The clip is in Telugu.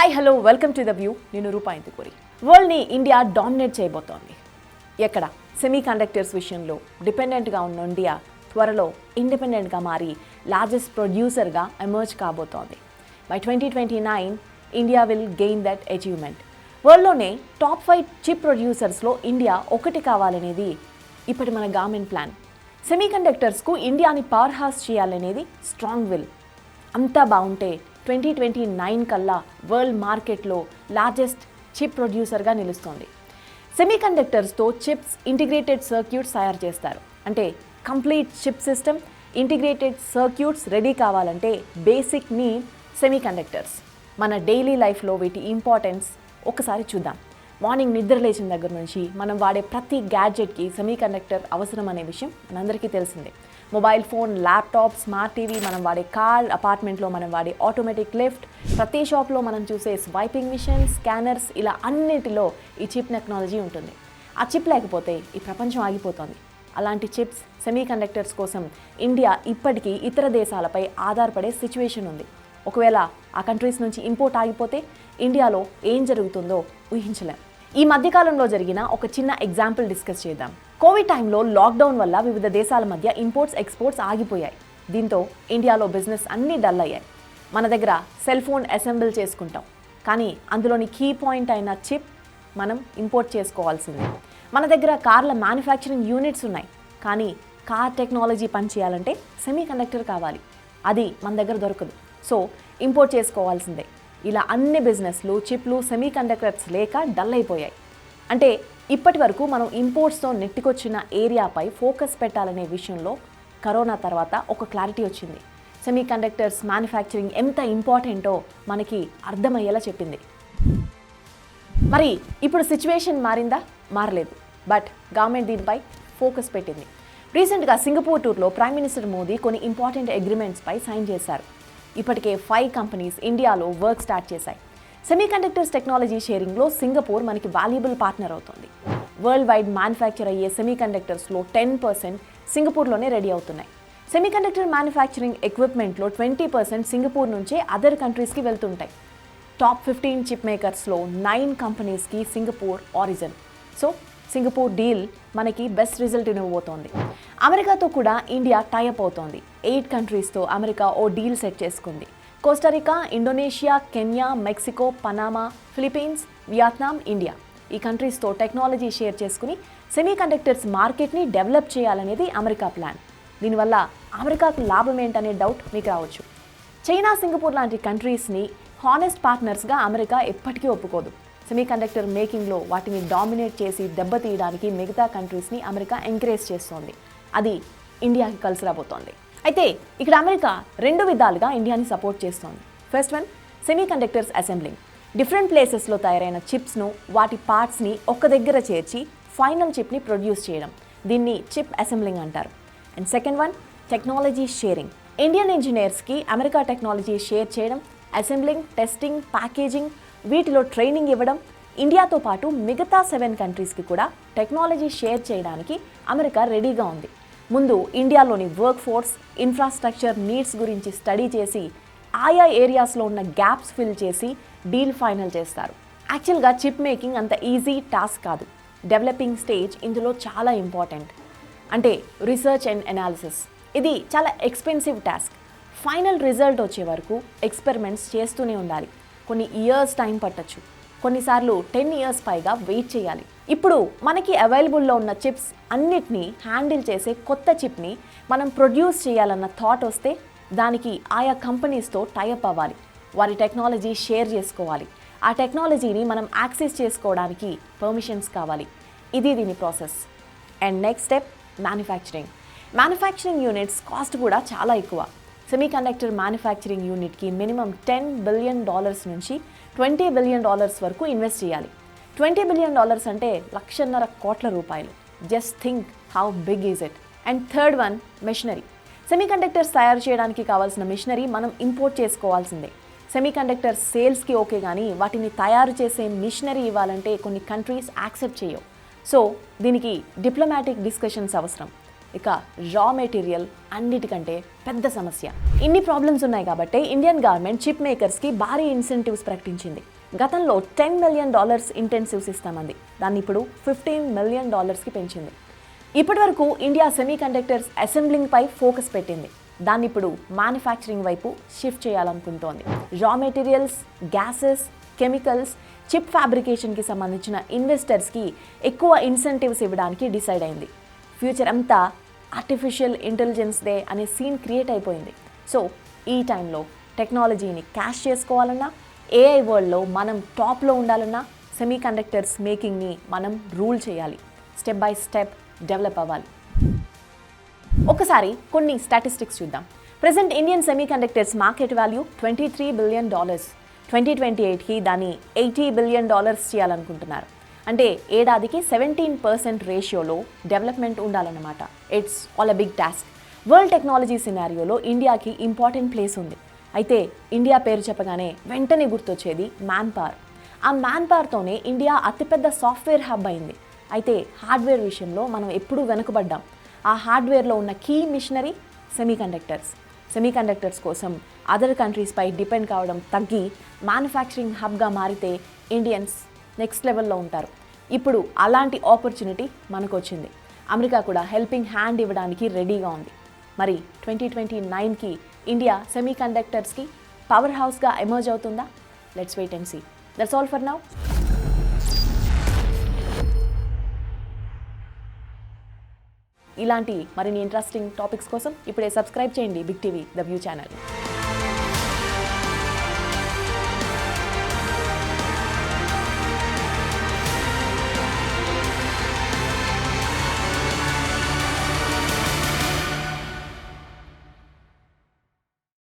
Hi hello welcome to the view. నేను రూపా ఇందుకూరి. వరల్డ్ని ఇండియా డామినేట్ చేయబోతోంది. ఎక్కడ? సెమీ కండక్టర్స్ విషయంలో డిపెండెంట్గా ఉన్న ఇండియా త్వరలో ఇండిపెండెంట్గా మారి లార్జెస్ట్ ప్రొడ్యూసర్గా ఎమర్జ్ కాబోతోంది. By 2029 India will gain that achievement. వరల్డ్లోనే టాప్ 5 చిప్ ప్రొడ్యూసర్స్లో ఇండియా ఒకటి కావాలనేది ఇప్పటి మన గవర్నమెంట్ ప్లాన్. సెమీ కండక్టర్స్కు ఇండియాని పవర్ హౌస్ చేయాలనేది స్ట్రాంగ్ విల్. అంతా బాగుంటే 2029 కల్లా వరల్డ్ మార్కెట్లో లార్జెస్ట్ చిప్ ప్రొడ్యూసర్గా నిలుస్తోంది. సెమీ కండక్టర్స్తో చిప్స్ ఇంటిగ్రేటెడ్ సర్క్యూట్స్ తయారు చేస్తారు. అంటే complete chip system, integrated circuits ready కావాలంటే బేసిక్ నీడ్ సెమీ కండక్టర్స్. మన డైలీ లైఫ్లో వీటి ఇంపార్టెన్స్ ఒకసారి చూద్దాం. మార్నింగ్ నిద్ర లేచిన దగ్గర నుంచి మనం వాడే ప్రతి గ్యాడ్జెట్కి సెమీ కండక్టర్ అవసరం అనే విషయం మనందరికీ తెలిసిందే. Mobile phone, laptop, smart TV, మనం వాడే కార్, అపార్ట్మెంట్లో మనం వాడే ఆటోమేటిక్ లిఫ్ట్, ప్రతి షాప్లో మనం చూసే స్వైపింగ్ మిషన్, స్కానర్స్, ఇలా అన్నిటిలో ఈ చిప్ టెక్నాలజీ ఉంటుంది. ఆ చిప్ లేకపోతే ఈ ప్రపంచం ఆగిపోతుంది. అలాంటి చిప్స్, సెమీ కండక్టర్స్ కోసం ఇండియా ఇప్పటికీ ఇతర దేశాలపై ఆధారపడే సిచ్యువేషన్ ఉంది. ఒకవేళ ఆ కంట్రీస్ నుంచి ఇంపోర్ట్ ఆగిపోతే ఇండియాలో ఏం జరుగుతుందో ఊహించలేం. ఈ మధ్యకాలంలో జరిగిన ఒక చిన్న ఎగ్జాంపుల్ డిస్కస్ చేద్దాం. కోవిడ్ టైంలో లాక్డౌన్ వల్ల వివిధ దేశాల మధ్య ఇంపోర్ట్స్, ఎక్స్పోర్ట్స్ ఆగిపోయాయి. దీంతో ఇండియాలో బిజినెస్ అన్నీ డల్ అయ్యాయి. మన దగ్గర సెల్ ఫోన్ అసెంబుల్ చేసుకుంటాం, కానీ అందులోని కీ పాయింట్ అయిన చిప్ మనం ఇంపోర్ట్ చేసుకోవాల్సిందే. మన దగ్గర కార్ల మ్యానుఫ్యాక్చరింగ్ యూనిట్స్ ఉన్నాయి, కానీ కార్ టెక్నాలజీ పనిచేయాలంటే సెమీ కండక్టర్ కావాలి. అది మన దగ్గర దొరకదు, సో ఇంపోర్ట్ చేసుకోవాల్సిందే. ఇలా అన్ని బిజినెస్లు, చిప్లు, సెమీ కండక్టర్స్ లేక డల్ అయిపోయాయి. అంటే ఇప్పటి వరకు మనం ఇంపోర్ట్స్తో నెట్టుకొచ్చిన ఏరియాపై ఫోకస్ పెట్టాలనే విషయంలో కరోనా తర్వాత ఒక క్లారిటీ వచ్చింది. సెమీ కండక్టర్స్ మ్యానుఫ్యాక్చరింగ్ ఎంత ఇంపార్టెంటో మనకి అర్థమయ్యేలా చెప్పింది. మరి ఇప్పుడు సిచ్యువేషన్ మారిందా? మారలేదు, బట్ గవర్నమెంట్ దీనిపై ఫోకస్ పెట్టింది. రీసెంట్గా సింగపూర్ టూర్లో ప్రైమ్ మినిస్టర్ మోదీ కొన్ని ఇంపార్టెంట్ అగ్రిమెంట్స్పై సైన్ చేశారు. ఇప్పటికే 5 కంపెనీస్ ఇండియాలో వర్క్ స్టార్ట్ చేశాయి. సెమీ కండక్టర్స్ టెక్నాలజీ షేరింగ్లో సింగపూర్ మనకి వాల్యుబుల్ పార్ట్నర్ అవుతుంది. వరల్డ్ వైడ్ మ్యానుఫ్యాక్చర్ అయ్యే సెమీ కండక్టర్స్లో 10% సింగపూర్లోనే రెడీ అవుతున్నాయి. సెమీ కండక్టర్ మ్యానుఫ్యాక్చరింగ్ ఎక్విప్మెంట్లో 20% సింగపూర్ నుంచే అదర్ కంట్రీస్కి వెళ్తుంటాయి. టాప్ 15 చిప్ మేకర్స్లో 9 కంపెనీస్కి Singapore origin. So Singapore deal మనకి బెస్ట్ రిజల్ట్ ఇవ్వబోతోంది. అమెరికాతో కూడా ఇండియా టైఅప్ అవుతోంది. 8 కంట్రీస్తో అమెరికా ఓ డీల్ సెట్ చేసుకుంది. Costa Rica, Indonesia, Kenya, Mexico, Panama, Philippines, Vietnam, India, ఈ కంట్రీస్తో టెక్నాలజీ షేర్ చేసుకుని సెమీ కండక్టర్స్ మార్కెట్ని డెవలప్ చేయాలనేది అమెరికా ప్లాన్. దీనివల్ల అమెరికాకు లాభం ఏంటనే డౌట్ మీకు రావచ్చు. చైనా, సింగపూర్ లాంటి కంట్రీస్ని హానెస్ట్ పార్ట్నర్స్గా అమెరికా ఎప్పటికీ ఒప్పుకోదు. సెమీ కండక్టర్ మేకింగ్లో వాటిని డామినేట్ చేసి దెబ్బతీయడానికి మిగతా కంట్రీస్ని అమెరికా ఎంకరేజ్ చేస్తోంది. అది ఇండియాకి కలిసి రాబోతోంది. అయితే ఇక్కడ అమెరికా 2 విధాలుగా ఇండియాని సపోర్ట్ చేస్తోంది. First one, semi conductors assembling. Different ప్లేసెస్లో తయారైన చిప్స్ను, వాటి పార్ట్స్ని ఒక్క దగ్గర చేర్చి ఫైనల్ చిప్ని ప్రొడ్యూస్ చేయడం, దీన్ని చిప్ అసెంబ్లింగ్ అంటారు. And second one, technology sharing. Indian ఇంజనీర్స్కి అమెరికా టెక్నాలజీ షేర్ చేయడం, అసెంబ్లింగ్, టెస్టింగ్, ప్యాకేజింగ్, వీటిలో ట్రైనింగ్ ఇవ్వడం. ఇండియాతో పాటు మిగతా 7 కంట్రీస్కి కూడా టెక్నాలజీ షేర్ చేయడానికి అమెరికా రెడీగా ఉంది. ముందు ఇండియాలోని వర్క్ ఫోర్స్, ఇన్ఫ్రాస్ట్రక్చర్ నీడ్స్ గురించి స్టడీ చేసి ఆయా ఏరియాస్లో ఉన్న గ్యాప్స్ ఫిల్ చేసి డీల్ ఫైనల్ చేస్తారు. యాక్చువల్గా చిప్ మేకింగ్ అంత ఈజీ టాస్క్ కాదు. డెవలపింగ్ స్టేజ్ ఇందులో చాలా ఇంపార్టెంట్. అంటే రీసెర్చ్ అండ్ అనాలిసిస్, ఇది చాలా ఎక్స్పెన్సివ్ టాస్క్. ఫైనల్ రిజల్ట్ వచ్చే వరకు ఎక్స్పెరిమెంట్స్ చేస్తూనే ఉండాలి. కొన్ని ఇయర్స్ టైం పట్టచ్చు, కొన్నిసార్లు 10 ఇయర్స్ పైగా వెయిట్ చేయాలి. ఇప్పుడు మనకి అవైలబుల్లో ఉన్న చిప్స్ అన్నిటినీ హ్యాండిల్ చేసే కొత్త చిప్ని మనం ప్రొడ్యూస్ చేయాలన్న థాట్ వస్తే దానికి ఆయా కంపెనీస్తో టైఅప్ అవ్వాలి, వారి టెక్నాలజీ షేర్ చేసుకోవాలి. ఆ టెక్నాలజీని మనం యాక్సెస్ చేసుకోవడానికి పర్మిషన్స్ కావాలి. ఇది దీని process. And next step, manufacturing units cost కూడా చాలా ఎక్కువ. సెమీ కండక్టర్ మ్యానుఫ్యాక్చరింగ్ యూనిట్కి మినిమం $10 బిలియన్ నుంచి $20 బిలియన్ వరకు ఇన్వెస్ట్ చేయాలి. $20 బిలియన్ అంటే ₹1.5 కోట్ల. Just think how big is it. And third one, machinery. Semiconductors తయారు చేయడానికి కావాల్సిన మిషనరీ మనం ఇంపోర్ట్ చేసుకోవాల్సిందే. సెమీ కండక్టర్ సేల్స్కి ఓకే, కానీ వాటిని తయారు చేసే మిషనరీ ఇవ్వాలంటే కొన్ని కంట్రీస్ యాక్సెప్ట్ చేయవు. సో దీనికి డిప్లొమాటిక్ డిస్కషన్స్ అవసరం. ఇక రా మెటీరియల్ అన్నిటికంటే పెద్ద సమస్య. ఇన్ని ప్రాబ్లమ్స్ ఉన్నాయి కాబట్టి ఇండియన్ గవర్నమెంట్ చిప్ మేకర్స్కి భారీ ఇన్సెంటివ్స్ ప్రకటించింది. గతంలో $10 మిలియన్ ఇంటెన్సివ్స్ ఇస్తామంది, దాన్ని ఇప్పుడు $15 మిలియన్ పెంచింది. ఇప్పటివరకు ఇండియా సెమీ కండక్టర్స్ అసెంబ్లింగ్పై ఫోకస్ పెట్టింది, దాన్ని ఇప్పుడు మ్యానుఫ్యాక్చరింగ్ వైపు షిఫ్ట్ చేయాలనుకుంటోంది. Raw materials, gases, chemicals, chip ఫ్యాబ్రికేషన్కి సంబంధించిన ఇన్వెస్టర్స్కి ఎక్కువ ఇన్సెంటివ్స్ ఇవ్వడానికి డిసైడ్ అయింది. ఫ్యూచర్ అంతా ఆర్టిఫిషియల్ ఇంటెలిజెన్స్దే అనే సీన్ క్రియేట్ అయిపోయింది. సో ఈ టైంలో టెక్నాలజీని క్యాష్ చేసుకోవాలన్నా, ఏఐ వరల్డ్లో మనం టాప్లో ఉండాలన్నా సెమీ కండక్టర్స్ మేకింగ్ని మనం రూల్ చేయాలి, స్టెప్ బై స్టెప్ డెవలప్ అవ్వాలి. ఒకసారి కొన్ని స్టాటిస్టిక్స్ చూద్దాం. Present Indian semiconductors market value $23 billion. 2028కి దాన్ని $80 బిలియన్ చేయాలనుకుంటున్నారు. అంటే ఏడాదికి 17% రేషియోలో డెవలప్మెంట్ ఉండాలన్నమాట. It's all a big task. World technology సినారియోలో ఇండియాకి ఇంపార్టెంట్ ప్లేస్ ఉంది. అయితే ఇండియా పేరు చెప్పగానే వెంటనే గుర్తొచ్చేది మ్యాన్ పవర్. ఆ మ్యాన్ పవర్తోనే ఇండియా అతిపెద్ద సాఫ్ట్వేర్ హబ్ అయింది. అయితే హార్డ్వేర్ విషయంలో మనం ఎప్పుడూ వెనుకబడ్డాం. ఆ హార్డ్వేర్లో ఉన్న key machinery semiconductors. Semiconductors కోసం అదర్ కంట్రీస్పై డిపెండ్ కావడం తగ్గి మ్యానుఫ్యాక్చరింగ్ హబ్గా మారితే ఇండియన్స్ నెక్స్ట్ లెవెల్లో ఉంటారు. ఇప్పుడు అలాంటి ఆపర్చునిటీ మనకు వచ్చింది. అమెరికా కూడా హెల్పింగ్ హ్యాండ్ ఇవ్వడానికి రెడీగా ఉంది. మరి 2029కి ఇండియా సెమీ కండక్టర్స్కి పవర్ హౌస్గా ఎమర్జ్ అవుతుందా? Let's wait and see. That's all for now. ఇలాంటి మరిన్ని ఇంట్రెస్టింగ్ టాపిక్స్ కోసం ఇప్పుడే సబ్స్క్రైబ్ చేయండి Big TV the view channel.